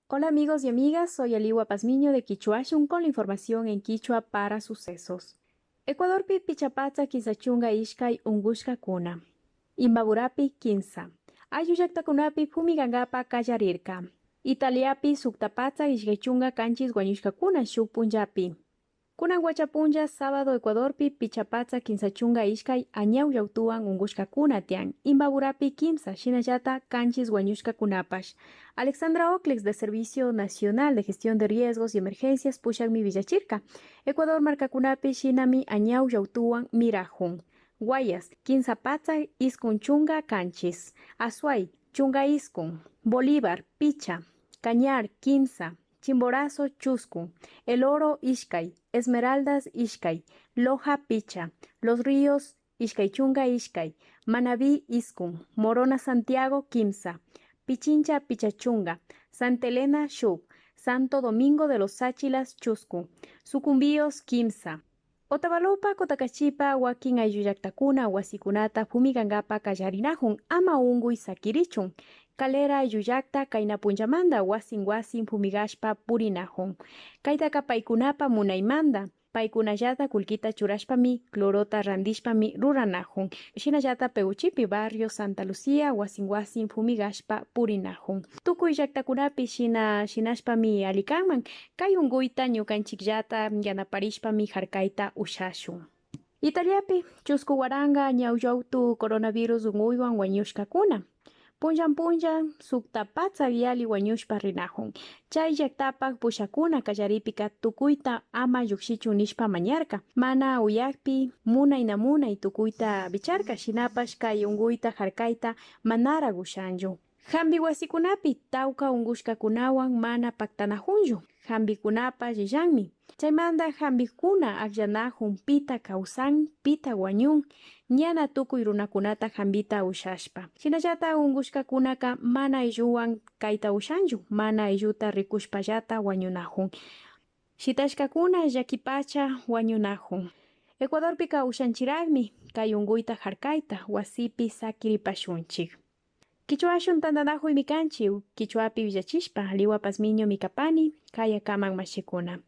Hola amigos y amigas, soy Aliwa Pazmiño de Quichuashun con la información en Quichua para sucesos. Ecuadorpi pichapatza quinzachunga ishkay ungushka kuna. Imbaburapi quinza. Ayuyaktakunapi fumigangapa kallarirka. Italiapi suktapatza ishkaychunga kanchis guanyushka kuna shuk punjapi. Kunan Huachapunlla, sábado Ecuadorpi, Pichapatza, Kinsachunga, Ishkay, Añau Yautuan, Ungushka Kunatian, Imbaburapi, Kimsa, Shinayata, Canchis, Guanyushka Kunapash. Alexandra Oclex, de Servicio Nacional de Gestión de Riesgos y Emergencias, Pushagmi Villachirca. Ecuador, Marca Kunapi, Shinami, Añau Yautuan, Mirajun. Guayas, Kinsapatza, Iskun Chunga, Canchis. Azuay, Chunga Iskun. Bolívar, Picha. Cañar, Kimsa. Chimborazo, Chuscu. El Oro, Ishkay. Esmeraldas, Ishkay. Loja, Picha. Los Ríos, Ishkaychunga, Ishkay. Manabí, Iskun. Morona, Santiago, Kimsa. Pichincha, Pichachunga. Santa Elena, Shuk. Santo Domingo de los Sáchilas, Chuscu. Sucumbíos, Kimsa. Otavalopa, Cotacachipa, Huaquín Ayuyactacuna, Huasikunata, Fumigangapa, Callarinajun, Ama Unguy, Sakirichun. Calera Ayuyacta, Kainapunchamanda, Wasin Fumigashpa, Purinajun. Kaitaka Paikunapa, Munaimanda. Paikunayata kulkita churashpami, clorota randishpami, ruranajun. Shinayata Peuchipi, barrio Santa Lucía, Wasin Fumigashpa, Purinajun. Tukuy llaktakunapi shinashpami alikaman, kay unguita ñukanchikyata yanaparishpami harkaita ushashun. Italiapi, chusku waranga ñauyautu coronavirus unguywan wañushkakuna. Punjan suktapatza yali wañushpa rinajun. Chay llaktapak pushakuna kallaripika tukuyta ama llukshichun nishpa mañarka. Mana uyakpi munay tukuyta bicharka shinapash kay unguyta harkayta manara gushanchu. Hambi wasikunapi tawka ungushkakunawan mana paktanajunchu. Hambikunapa lillanmi. Chaymanta hambikuna akllanajun pita kawsan, pita wañun, ñana tukuy runakunata hambita ushashpa. Shinallata ungushkakunaka mana aylluwan kayta ushanchu, mana aylluta rikushpallata wañunajun. Shitashkakuna llakipacha wañunajun. Ecuadorpi kawshanchiraqmi kay unguyta harkayta wasipi sakiripashunchik. Quichuashun tantanajuy mikanchik, Quichuapi villachishpa, Aliwa Pazmiño mikapani, kaya kaman mashikuna.